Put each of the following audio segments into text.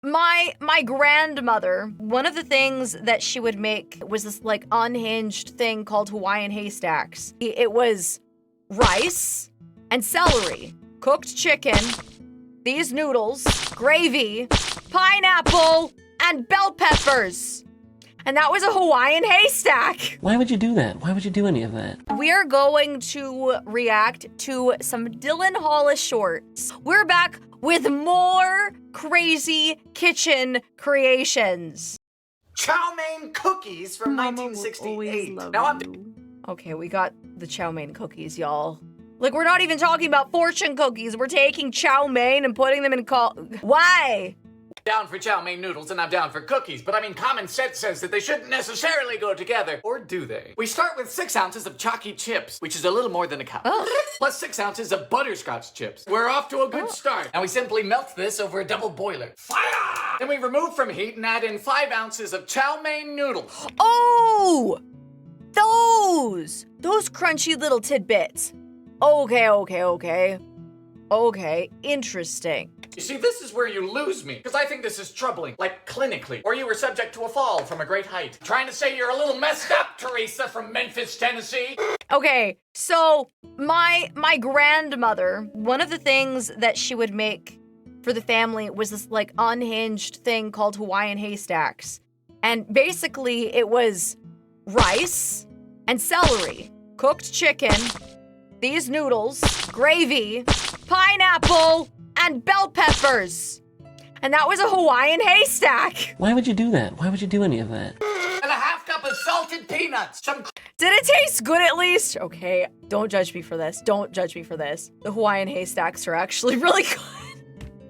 My grandmother, one of the things that she would make was this like unhinged thing called Hawaiian haystacks. It was rice and celery, cooked chicken, these noodles, gravy, pineapple, and bell peppers. And that was a Hawaiian haystack. Why would you do that? Why would you do any of that? We are going to react to some Dylan Hollis shorts. We're back with more crazy kitchen creations. Chow mein cookies from 1968. Now Okay, we got the chow mein cookies, y'all. Like, we're not even talking about fortune cookies. We're taking chow mein and putting them in Why? down for chow mein noodles and I'm down for cookies, but I mean common sense says that they shouldn't necessarily go together. Or do they? We start with 6 ounces of chalky chips, which is a little more than a cup. Plus 6 ounces of butterscotch chips. We're off to a good start. And we simply melt this over a double boiler. Fire! Then we remove from heat and add in 5 ounces of chow mein noodles. Oh! Those crunchy little tidbits. Okay, interesting. You see, this is where you lose me, because I think this is troubling, like clinically. Or you were subject to a fall from a great height. Trying to say you're a little messed up, Teresa from Memphis, Tennessee. Okay, so my grandmother, one of the things that she would make for the family was this like unhinged thing called Hawaiian haystacks. And basically it was rice and celery, cooked chicken, these noodles, gravy, pineapple, and bell peppers. And that was a Hawaiian haystack. Why would you do that? Why would you do any of that? And a half cup of salted peanuts. Did it taste good at least? Okay, don't judge me for this. Don't judge me for this. The Hawaiian haystacks are actually really good.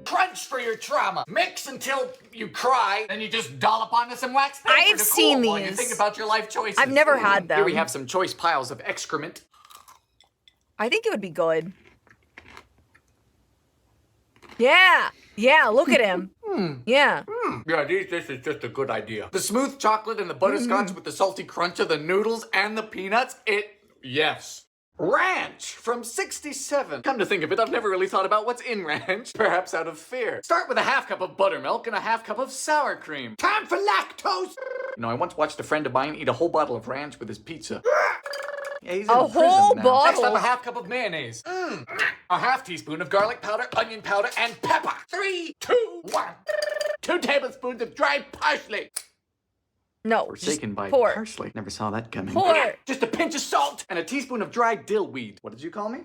Crunch for your trauma. Mix until you cry, then you just dollop onto some wax paper I've to seen cool while you these. think about your life choices. I've never had them. Here we have some choice piles of excrement. I think it would be good. Yeah, look at him. Yeah. Yeah, this is just a good idea. The smooth chocolate and the butterscotch with the salty crunch of the noodles and the peanuts, yes. Ranch from 67. Come to think of it, I've never really thought about what's in ranch, perhaps out of fear. Start with a half cup of buttermilk and a half cup of sour cream. Time for lactose! You know, I once watched a friend of mine eat a whole bottle of ranch with his pizza. Yeah, he's in A prison whole now. bottle? Next up, a half cup of mayonnaise. A half teaspoon of garlic powder, onion powder, and pepper. 3, 2, 1. 2 tablespoons of dried parsley. No, Forsaken by pour. parsley. Never saw that coming. Pour. Just a pinch of salt and a teaspoon of dried dillweed. What did you call me?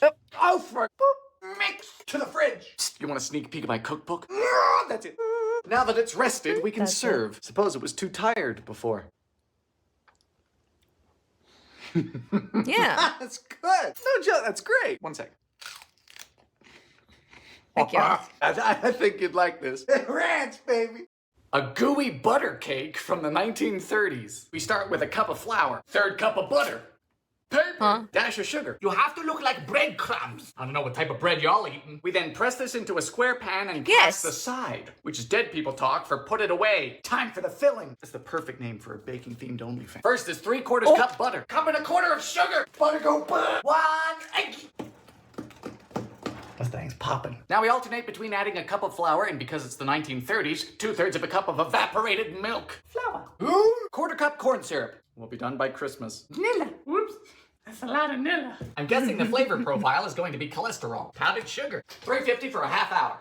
Oh. Oh, for mix to the fridge. Psst, you want a sneak peek of my cookbook? That's it. Now that it's rested, we can serve. Suppose it was too tired before. Yeah. That's good. No joke, that's great. 1 sec. Thank you. I think you'd like this. Ranch, baby. A gooey butter cake from the 1930s. We start with a cup of flour, 3rd cup of butter, paper, dash of sugar. You have to look like breadcrumbs. I don't know what type of bread y'all eating. We then press this into a square pan and cast aside, which is dead people talk for put it away. Time for the filling. That's the perfect name for a baking-themed OnlyFans. First is 3/4 cup butter. Cup and a quarter of sugar. Butter go butter. 1 egg. This thing's popping. Now we alternate between adding a cup of flour and, because it's the 1930s, 2/3 of a cup of evaporated milk. Flour. 1/4 cup corn syrup. We'll be done by Christmas. Nilla. Whoops. That's a lot of Nilla. I'm guessing the flavor profile is going to be cholesterol. Powdered sugar. 350 for a half hour.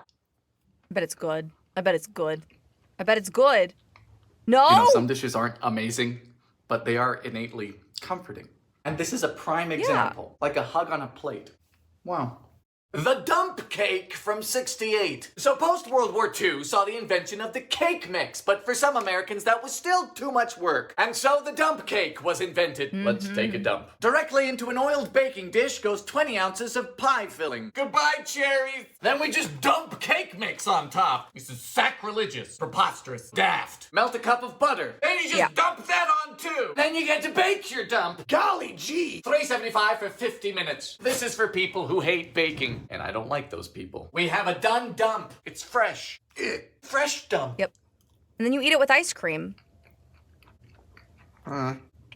I bet it's good. I bet it's good. No! You know, some dishes aren't amazing, but they are innately comforting. And this is a prime example. Like a hug on a plate. Wow. The dump cake from 68. So post-World War II saw the invention of the cake mix, but for some Americans that was still too much work. And so the dump cake was invented. Let's take a dump. Directly into an oiled baking dish goes 20 ounces of pie filling. Goodbye, cherries. Then we just dump cake mix on top. This is sacrilegious, preposterous, daft. Melt a cup of butter. Then you just dump that on too. Then you get to bake your dump. Golly gee. $3.75 for 50 minutes. This is for people who hate baking. And I don't like those people. We have a done dump. It's fresh. Fresh dump. Yep. And then you eat it with ice cream.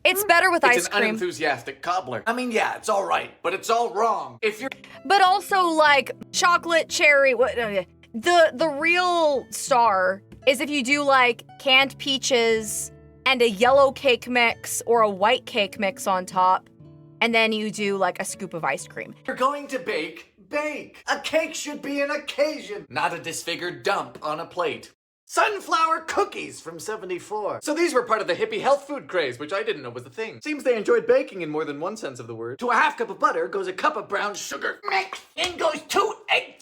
It's better with ice It's an cream. unenthusiastic cobbler. I mean, yeah, it's all right, but it's all wrong. If you're But also like chocolate, cherry, The real star is if you do like canned peaches and a yellow cake mix or a white cake mix on top, and then you do like a scoop of ice cream. You're going to bake. A cake should be an occasion, not a disfigured dump on a plate. Sunflower cookies from 74. So these were part of the hippie health food craze, which I didn't know was a thing. Seems they enjoyed baking in more than one sense of the word. To a half cup of butter goes a cup of brown sugar. Mix. In goes 2 eggs.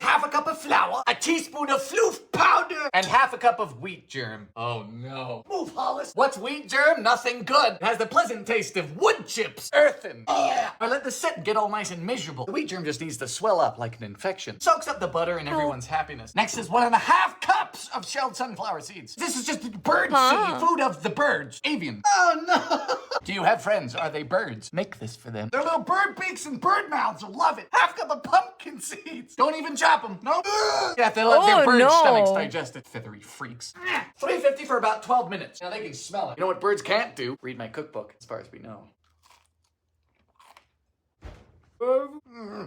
Half a cup of flour, a teaspoon of floof powder, and half a cup of wheat germ. Oh no. Move, Hollis. What's wheat germ? Nothing good. It has the pleasant taste of wood chips. Earthen. Yeah. I let this sit and get all nice and miserable. The wheat germ just needs to swell up like an infection. Soaks up the butter and everyone's happiness. Next is 1.5 cups of shelled sunflower seeds. This is just bird seed, food of the birds. Avian. Oh no. Do you have friends? Are they birds? Make this for them. Their little bird beaks and bird mouths will love it. Half cup of pumpkin seeds. Don't even chop them. No. You have to let their bird stomachs digest it. Feathery freaks. $3.50 for about 12 minutes. Now they can smell it. You know what birds can't do? Read my cookbook, as far as we know.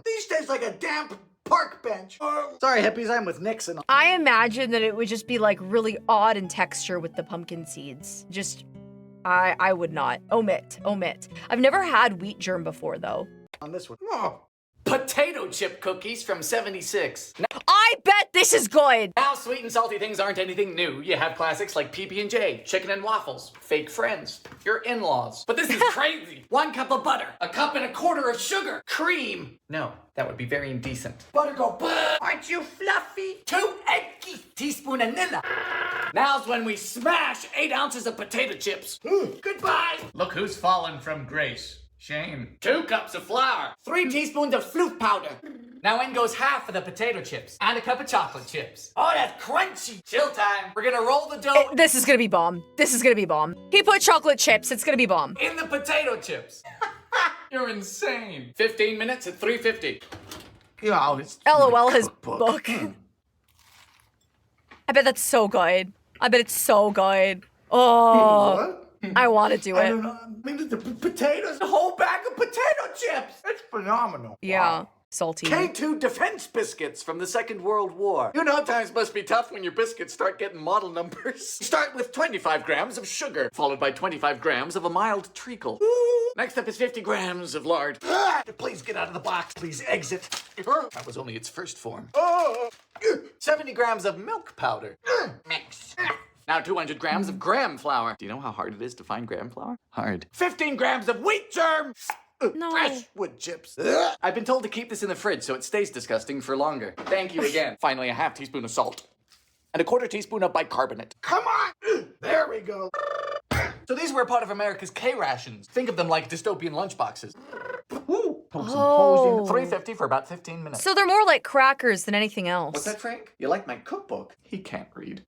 These taste like a damp park bench. Sorry, hippies, I'm with Nixon. I imagine that it would just be like really odd in texture with the pumpkin seeds. Just, I would not. Omit. I've never had wheat germ before though. On this one. Oh. Potato chip cookies from 76. I bet this is good. Now sweet and salty things aren't anything new. You have classics like PB&J, chicken and waffles, fake friends, your in-laws. But this is crazy. 1 cup of butter, 1.25 cups of sugar, cream. No, that would be very indecent. Butter go, aren't you fluffy? 2 eggs, teaspoon of vanilla. Now's when we smash 8 ounces of potato chips. Goodbye. Look who's fallen from grace. Shame. 2 cups of flour, 3 teaspoons of floof powder. Now in goes half of the potato chips and a cup of chocolate chips. Oh, that's crunchy. Chill time. We're gonna roll the dough. This is gonna be bomb. He put chocolate chips. It's gonna be bomb. In the potato chips. You're insane. 15 minutes at $3.50. Oh, it's LOL his book. I bet that's so good. I bet it's so good. Oh. What? I want to do it. I don't know. I mean, the potatoes, a whole bag of potato chips. It's phenomenal. Yeah, wow. Salty. K2 defense biscuits from the Second World War. You know times must be tough when your biscuits start getting model numbers. Start with 25 grams of sugar, followed by 25 grams of a mild treacle. Next up is 50 grams of lard. Please get out of the box. Please exit. That was only its first form. 70 grams of milk powder. Mix. Now 200 grams of graham flour. Do you know how hard it is to find graham flour? Hard. 15 grams of wheat germ. No. Fresh wood chips. I've been told to keep this in the fridge so it stays disgusting for longer. Thank you again. Finally, a half teaspoon of salt. And a 1/4 teaspoon of bicarbonate. Come on! There we go. So these were a part of America's K-rations. Think of them like dystopian lunchboxes. Oh. $3.50 for about 15 minutes. So they're more like crackers than anything else. What's that, Frank? You like my cookbook? He can't read.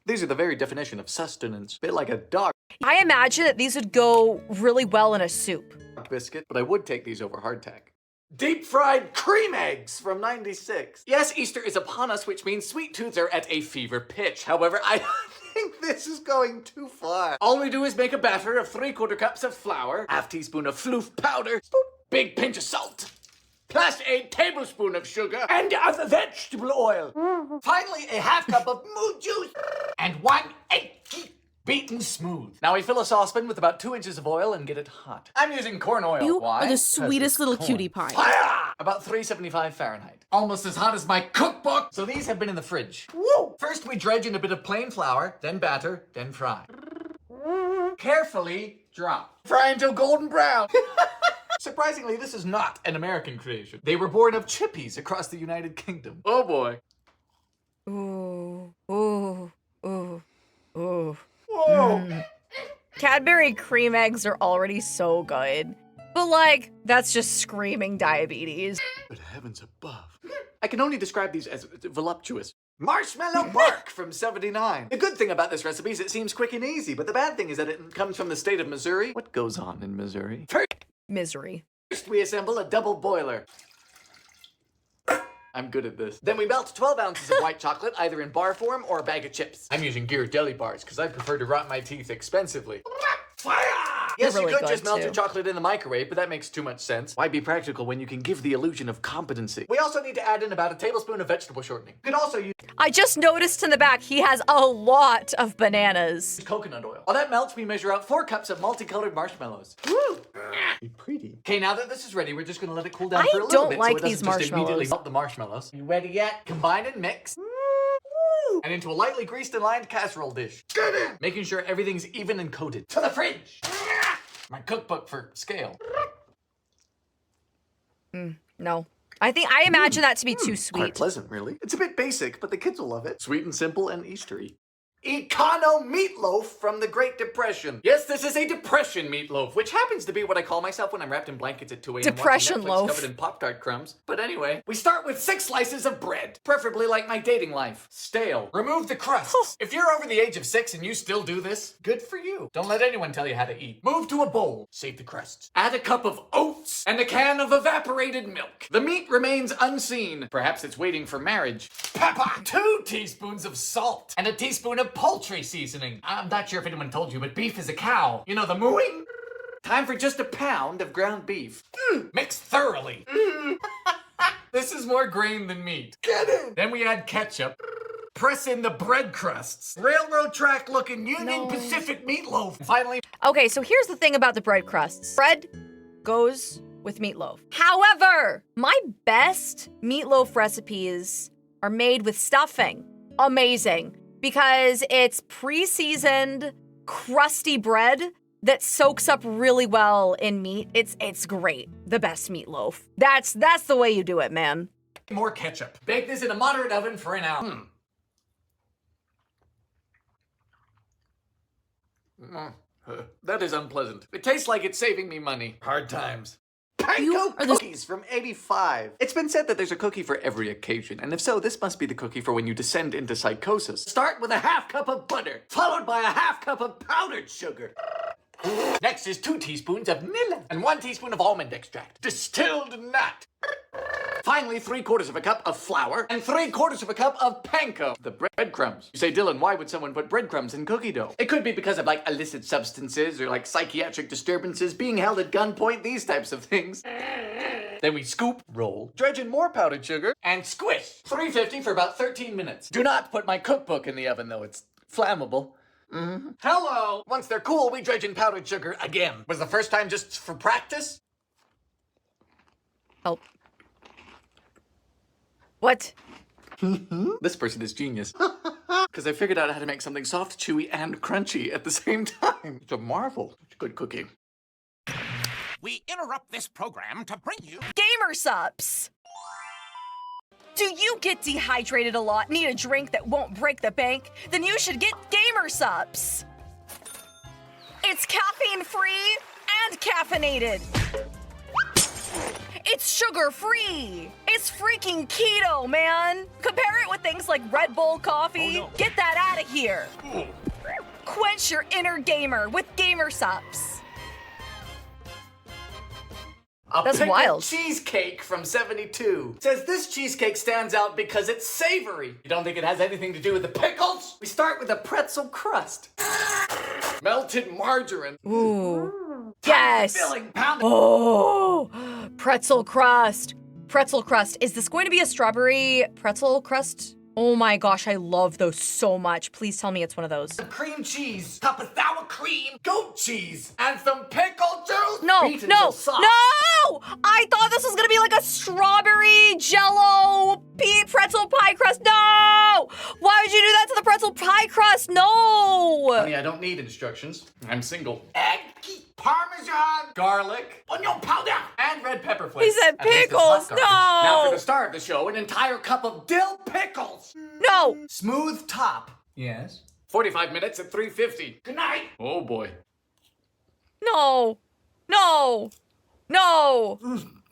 These are the very definition of sustenance. Bit like a dog I imagine that these would go really well in a soup. biscuit, but I would take these over hardtack. Deep fried cream eggs from 96. Yes, Easter is upon us, which means sweet tooths are at a fever pitch. However, I think this is going too far. All we do is make a batter of 3/4 cups of flour, half teaspoon of floof powder, big pinch of salt, plus a tablespoon of sugar and of vegetable oil. Finally, a half cup of moo juice and 1 egg beaten smooth. Now we fill a saucepan with about 2 inches of oil and get it hot. I'm using corn oil. You Why? are the 'Cause sweetest it's little corn. cutie pie. Fire! About 375 Fahrenheit. Almost as hot as my cookbook. So these have been in the fridge. Woo! First we dredge in a bit of plain flour, then batter, then fry. Carefully drop. Fry until golden brown. Surprisingly, this is not an American creation. They were born of chippies across the United Kingdom. Oh boy. Ooh, ooh, ooh, ooh. Whoa. Cadbury cream eggs are already so good. But like, that's just screaming diabetes. But heavens above. I can only describe these as voluptuous. Marshmallow bark from 79. The good thing about this recipe is it seems quick and easy, but the bad thing is that it comes from the state of Missouri. What goes on in Missouri? Misery. First, we assemble a double boiler. I'm good at this. Then we melt 12 ounces of white chocolate, either in bar form or a bag of chips. I'm using Ghirardelli bars because I prefer to rot my teeth expensively. Fire! Yes, really you could good, just melt too. your chocolate in the microwave, but that makes too much sense. Why be practical when you can give the illusion of competency? We also need to add in about a tablespoon of vegetable shortening. You could also use I just noticed in the back he has a lot of bananas. coconut oil. While that melts, we measure out 4 cups of multicolored marshmallows. Woo! Pretty. Okay, now that this is ready, we're just gonna let it cool down I for a little don't bit like so it these doesn't just immediately marshmallows. melt the marshmallows. You ready yet? Combine and mix. And into a lightly greased and lined casserole dish. Making sure everything's even and coated. To the fridge! My cookbook for scale. No. I imagine that to be too Quite sweet. pleasant, really. It's a bit basic, but the kids will love it. Sweet and simple and Eastery. Econo meatloaf from the Great Depression. Yes, this is a depression meatloaf, which happens to be what I call myself when I'm wrapped in blankets at 2 a.m. Depression watching Netflix loaf. covered in Pop-Tart crumbs. But anyway, we start with 6 slices of bread, preferably like my dating life. Stale. Remove the crusts. If you're over the age of 6 and you still do this, good for you. Don't let anyone tell you how to eat. Move to a bowl. Save the crusts. Add a cup of oats and a can of evaporated milk. The meat remains unseen. Perhaps it's waiting for marriage. Pepper. 2 teaspoons of salt and a teaspoon of poultry seasoning. I'm not sure if anyone told you, but beef is a cow. You know, the mooing? Time for just a pound of ground beef. Mix thoroughly. This is more grain than meat. Get it. Then we add ketchup. Press in the bread crusts. Railroad track looking Union Pacific meatloaf. And finally, Okay, so here's the thing about the bread crusts. Bread goes with meatloaf. However, my best meatloaf recipes are made with stuffing. Amazing. Because it's pre-seasoned, crusty bread that soaks up really well in meat. It's great. The best meatloaf. That's the way you do it, man. more ketchup. Bake this in a moderate oven for an hour. That is unpleasant. It tastes like it's saving me money. Hard times. Panko cookies from 85. It's been said that there's a cookie for every occasion, and if so, this must be the cookie for when you descend into psychosis. Start with a half cup of butter, followed by a half cup of powdered sugar. Next is 2 teaspoons of vanilla and 1 teaspoon of almond extract. Distilled nut. Finally, 3/4 of a cup of flour and 3/4 of a cup of panko, the breadcrumbs. You say, Dylan, why would someone put breadcrumbs in cookie dough? It could be because of like illicit substances or like psychiatric disturbances, being held at gunpoint, these types of things. Then we scoop, roll, dredge in more powdered sugar, and squish. 350 for about 13 minutes. Do not put my cookbook in the oven though, it's flammable. Hello! Once they're cool, we dredge in powdered sugar again. Was the first time just for practice? Help. What? This person is genius. Because I figured out how to make something soft, chewy, and crunchy at the same time. It's a marvel. It's good cooking. We interrupt this program to bring you Gamersupps! Do you get dehydrated a lot, need a drink that won't break the bank? Then you should get Gamersupps! It's caffeine-free and caffeinated! It's sugar-free! It's freaking keto, man! Compare it with things like Red Bull coffee. Oh, no. Get that out of here! Quench your inner gamer with Gamersupps! A That's pickled wild. cheesecake from 72. Says this cheesecake stands out because it's savory. You don't think it has anything to do with the pickles? We start with a pretzel crust. Melted margarine. Ooh. Yes! Filling pounded. Oh, pretzel crust. Pretzel crust. Is this going to be a strawberry pretzel crust? Oh my gosh, I love those so much. Please tell me it's one of those. Cream cheese, top of sour cream, goat cheese, and some pickle juice. No, Beat no, until soft. no! I thought this was gonna be like a strawberry jello pretzel pie crust. No! Why would you do that to the pretzel pie crust? No! Honey, I don't need instructions. I'm single. Egg, parmesan, garlic, onion powder, and red pepper flakes. He said And this is pickles, hot garbage. Now no! for the star of the show, an entire cup of dill pickles. No! Smooth top. Yes. 45 minutes at 350. Good night. Oh boy. No! No! No!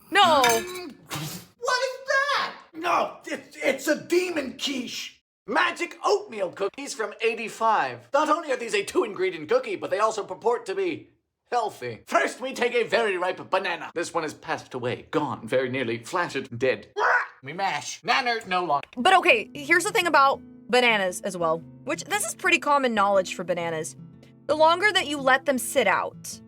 No! What is that? No, it's a demon quiche. Magic oatmeal cookies from 85. Not only are these a 2-ingredient cookie, but they also purport to be healthy. First, we take a very ripe banana. This one has passed away, gone, very nearly flattered, dead. We mash. Nanner no longer. But okay, here's the thing about bananas as well, which this is pretty common knowledge for bananas. The longer that you let them sit out,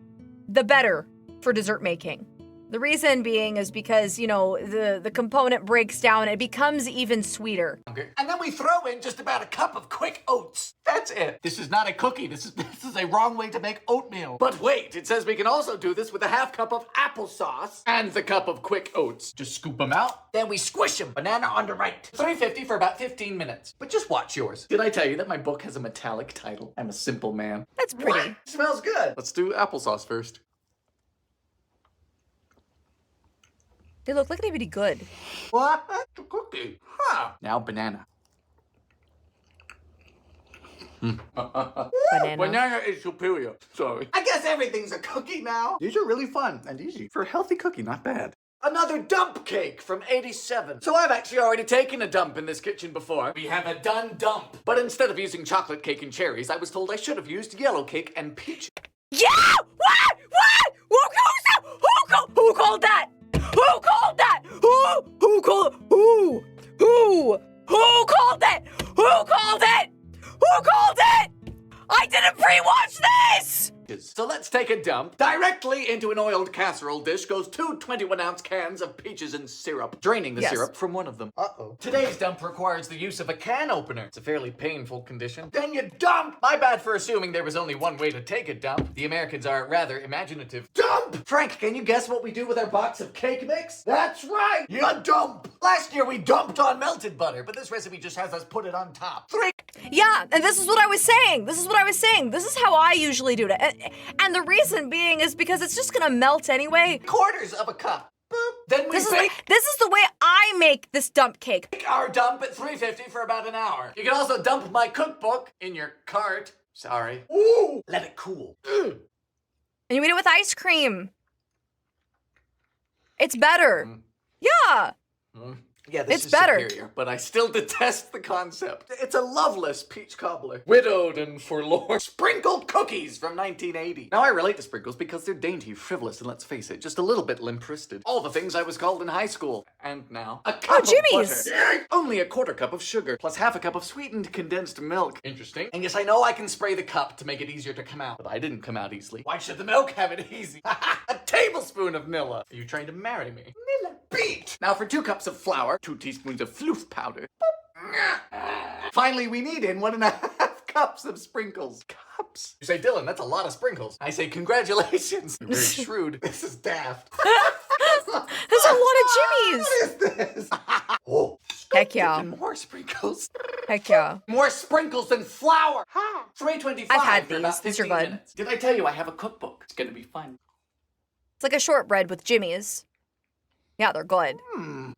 the better for dessert making. The reason being is because, you know, the component breaks down and it becomes even sweeter. Okay. And then we throw in just about a cup of quick oats. That's it. This is not a cookie. This is a wrong way to make oatmeal. But wait, it says we can also do this with a half cup of applesauce and the cup of quick oats. Just scoop them out. Then we squish them. Banana on the right. $3.50 for about 15 minutes. But just watch yours. Did I tell you that my book has a metallic title? I'm a simple man. That's pretty. What? Smells good. Let's do applesauce first. They look like they'd be good. What? The cookie. Huh. Now banana. Banana is superior. Sorry. I guess everything's a cookie now. These are really fun and easy. For a healthy cookie, not bad. Another dump cake from 87. So I've actually already taken a dump in this kitchen before. We have a done dump. But instead of using chocolate cake and cherries, I was told I should have used yellow cake and peach. Yeah! What? Who called that? Who called that? Who called it? Who called it? I didn't pre-watch this! So let's take a dump. Directly into an oiled casserole dish goes 2 21-ounce cans of peaches and syrup, draining the syrup from one of them. Uh-oh. Today's dump requires the use of a can opener. It's a fairly painful condition. Then you dump! My bad for assuming there was only one way to take a dump. The Americans are rather imaginative. Dump! Frank, can you guess what we do with our box of cake mix? That's right! You dump! Last year we dumped on melted butter, but this recipe just has us put it on top. Yeah, and this is what I was saying. This is how I usually do it. And the reason being is because it's just gonna melt anyway. Quarters of a cup. Boop. Then we this is the way I make this dump cake. Make our dump at $3.50 for about an hour. You can also dump my cookbook in your cart. Sorry. Ooh! Let it cool. And you eat it with ice cream. It's better. Yeah. Yeah, this it's is better. Superior, but I still detest the concept. It's a loveless peach cobbler. Widowed and forlorn. Sprinkled cookies from 1980. Now I relate to sprinkles because they're dainty, frivolous, and let's face it, just a little bit limp-wristed. All the things I was called in high school. And now, a cup of Jimmy's. butter. Only a quarter cup of sugar, plus half a cup of sweetened condensed milk. Interesting. And yes, I know I can spray the cup to make it easier to come out, but I didn't come out easily. Why should the milk have it easy? A tablespoon of Nilla. Are you trying to marry me? Nilla beat. Now for 2 cups of flour, 2 teaspoons of floof powder. Finally, we need in 1.5 cups of sprinkles. Cups? You say, Dylan, that's a lot of sprinkles. I say, congratulations. You're very shrewd. This is daft. There's a lot of Jimmy's. What is this? Oh, heck yeah. And more sprinkles. Heck yeah. More sprinkles than flour. $3.25. I've had for about these. These are 15 good. minutes. Did I tell you I have a cookbook? It's gonna be fun. It's like a shortbread with Jimmy's. Yeah, they're good.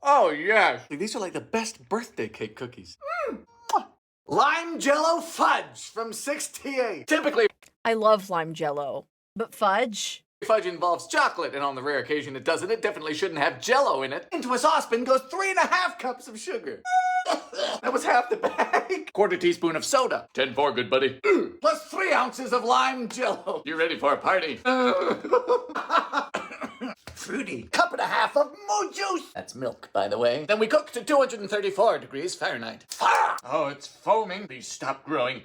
Oh, yes. These are like the best birthday cake cookies. Lime jello fudge from 68. Typically, I love lime jello. But fudge? fudge involves chocolate, and on the rare occasion it doesn't, it definitely shouldn't have jello in it. Into a saucepan goes 3.5 cups of sugar. That was half the bag. Quarter teaspoon of soda. 10-4, good buddy. Plus 3 ounces of lime jello. You ready for a party? Fruity. 1.5 cups of moo juice. That's milk, by the way. Then we cook to 234 degrees Fahrenheit. Fire! Oh, it's foaming. Please stop growing.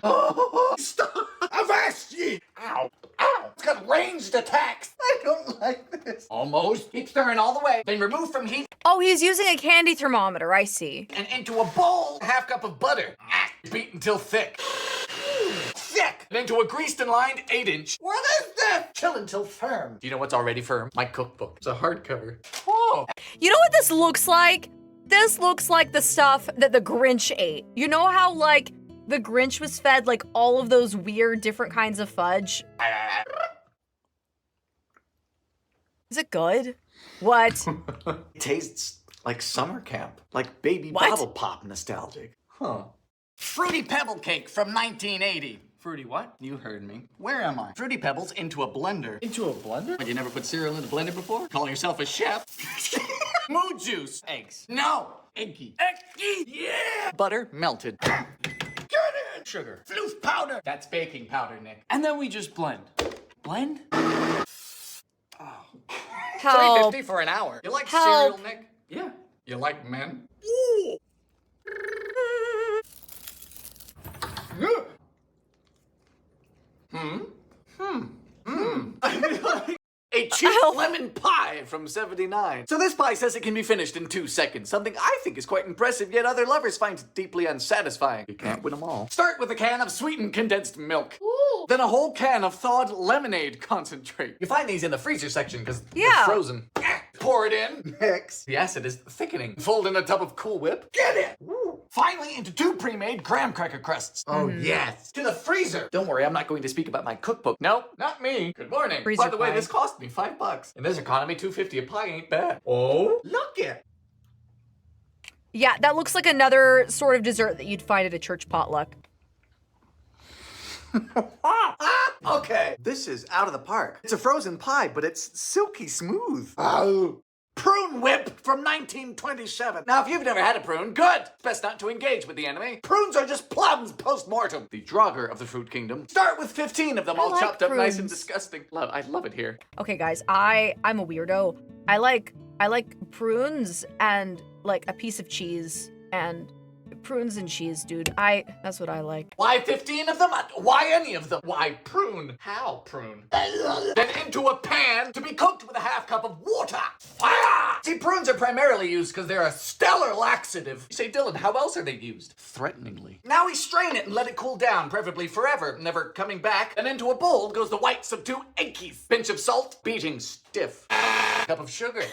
Stop! Avast ye! Ow! Ow! It's got ranged attacks. I don't like this. Almost. Keep stirring all the way. Then remove from heat. Oh, he's using a candy thermometer. I see. And into a bowl, 1/2 cup of butter. Beat until thick. Thick! And into a greased and lined 8-inch. What is this? Chill until firm. Do you know what's already firm? My cookbook. It's a hardcover. Oh! You know what this looks like? This looks like the stuff that the Grinch ate. You know how, like, the Grinch was fed, like, all of those weird different kinds of fudge? Is it good? What? It tastes like summer camp. Like baby What? bottle pop nostalgic. Huh. Fruity Pebble Cake from 1980. Fruity what? You heard me. Where am I? Fruity Pebbles into a blender. Into a blender? But you never put cereal in a blender before? Calling yourself a chef? Moo juice. Eggs. No. Eggy. Eggy. Yeah. Butter melted. Get it. Sugar. Floof powder. That's baking powder, Nick. And then we just blend. Blend? Oh. Help. $3.50 for an hour. You like Help. cereal, Nick? Yeah. You like men? Ooh. A cheap lemon pie from 79. So this pie says it can be finished in 2 seconds, something I think is quite impressive, yet other lovers find it deeply unsatisfying. You can't win them all. Start with a can of sweetened condensed milk. Ooh. Then a whole can of thawed lemonade concentrate. You find these in the freezer section because they're frozen. Pour it in. Mix. The acid is thickening. Fold in a tub of Cool Whip. Get it! Ooh. Finally, into 2 pre-made graham cracker crusts. Oh, yes. To the freezer. Don't worry, I'm not going to speak about my cookbook. Nope, not me. Good morning. Freezer By the way, pie. this cost me $5. In this economy, $2.50 a pie ain't bad. Oh, look it. Yeah, that looks like another sort of dessert that you'd find at a church potluck. Okay. This is out of the park. It's a frozen pie, but it's silky smooth. Oh. Prune whip from 1927. Now, if you've never had a prune, good. It's best not to engage with the enemy. Prunes are just plums post-mortem. The Draugr of the fruit kingdom. Start with 15 of them, all like chopped up nice and prunes. disgusting. I love it here. Okay, guys, I'm a weirdo. I like prunes and like a piece of cheese and prunes and cheese, dude. That's what I like. Why 15 of them? Why any of them? Why prune? How prune? Then into a pan to be cooked with a half cup of water. Fire! See, prunes are primarily used because they're a stellar laxative. You say, Dylan, how else are they used? Threateningly. Now we strain it and let it cool down, preferably forever, never coming back. And into a bowl goes the whites of 2 eggies. Pinch of salt, beating stiff. Cup of sugar.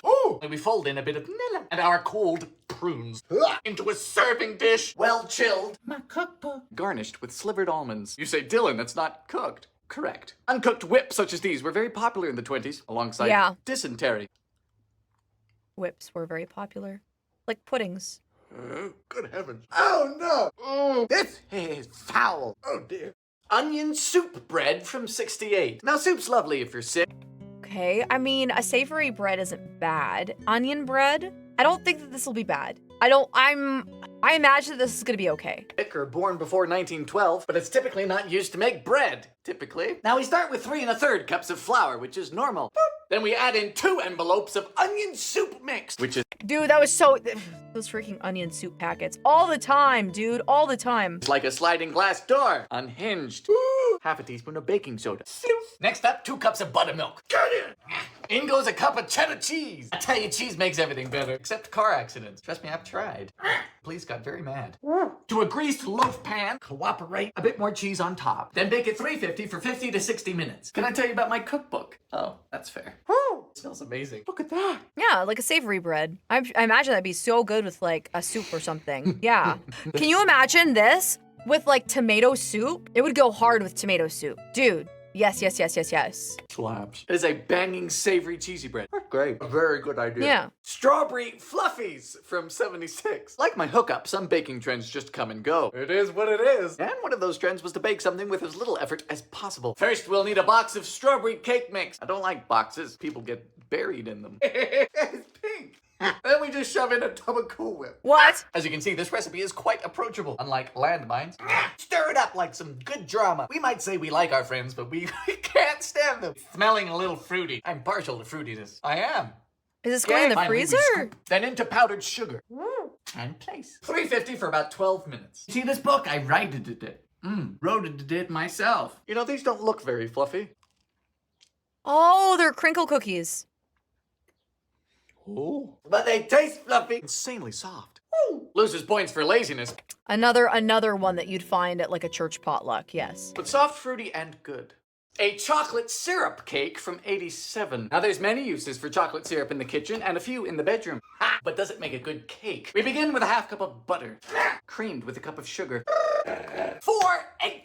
Ooh! And we fold in a bit of vanilla and our cooled prunes into a serving dish, well chilled. My cookbook. Garnished with slivered almonds. You say, Dylan, that's not cooked. Correct. Uncooked whips such as these were very popular in the 20s, alongside dysentery. Whips were very popular. Like puddings. Good heavens. Oh no! Oh, this is foul. Oh dear. Onion soup bread from 68. Now soup's lovely if you're sick. Okay, I mean, a savory bread isn't bad. Onion bread? I don't think that this will be bad. I imagine that this is gonna be okay. Or born before 1912, but it's typically not used to make bread. Typically. Now we start with 3 1/3 cups of flour, which is normal. Then we add in 2 envelopes of onion soup mix, which is Dude, that was so, those freaking onion soup packets. All the time, dude, all the time. like a sliding glass door, unhinged. Half a teaspoon of baking soda. Next up, 2 cups of buttermilk. Get in! In goes a cup of cheddar cheese. I tell you, cheese makes everything better, except car accidents. Trust me, I've tried. Police got very mad. To a greased loaf pan, cooperate, a bit more cheese on top. Then bake at 350 for 50 to 60 minutes. Can I tell you about my cookbook? Oh, that's fair. It smells amazing. Look at that. Yeah, like a savory bread. I imagine that'd be so good with like a soup or something. Yeah. Can you imagine this with like tomato soup? It would go hard with tomato soup. Dude, yes, yes, yes, yes, yes. Slaps. It is a banging, savory, cheesy bread. Great. A very good idea. Yeah. Strawberry fluffies from 76. Like my hookup, some baking trends just come and go. It is what it is. And one of those trends was to bake something with as little effort as possible. First, we'll need a box of strawberry cake mix. I don't like boxes. People get buried in them. It's pink. Then we just shove in a tub of Cool Whip. What? As you can see, this recipe is quite approachable, unlike landmines. Stir it up like some good drama. We might say we like our friends, but we can't stand them. Smelling a little fruity. I'm partial to fruitiness. I am. Is this going in the Finally, we freezer? scoop. Then into powdered sugar. And place. 350 for about 12 minutes. See this book? I righted it. Wrote it myself. You know, these don't look very fluffy. Oh, they're crinkle cookies. Ooh. But they taste fluffy. Insanely soft. Ooh. Loses points for laziness. Another one that you'd find at like a church potluck, yes. But soft, fruity, and good. A chocolate syrup cake from 87. Now there's many uses for chocolate syrup in the kitchen and a few in the bedroom. But does it make a good cake? We begin with a half cup of butter, creamed with a cup of sugar. 4 egg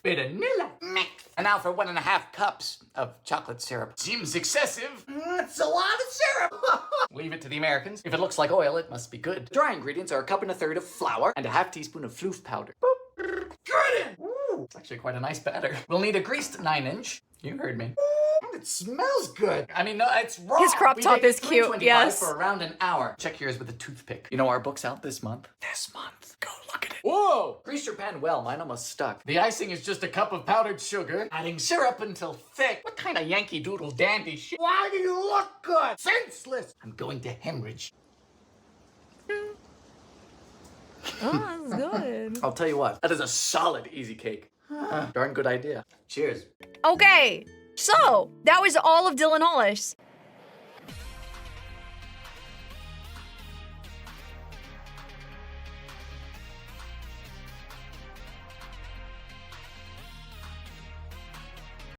bit of vanilla mix. And now for 1.5 cups of chocolate syrup. Seems excessive. It's a lot of syrup. Leave it to the Americans. If it looks like oil, it must be good. Dry ingredients are a cup and a third of flour and a half teaspoon of floof powder. Good in. Ooh, it's actually quite a nice batter. We'll need a greased 9-inch. You heard me. It smells good. I mean, no, it's raw. His crop We top bake at is cute, 325 yes. for around an hour. Check yours with a toothpick. You know, our book's out this month. This month. Go look at it. Whoa! Grease your pan well. Mine almost stuck. The icing is just a cup of powdered sugar, adding syrup until thick. What kind of Yankee Doodle dandy shit? Why do you look good? Senseless. I'm going to hemorrhage. Oh, that's good. I'll tell you what. That is a solid easy cake. Darn good idea. Cheers. Okay. So, that was all of Dylan Hollis.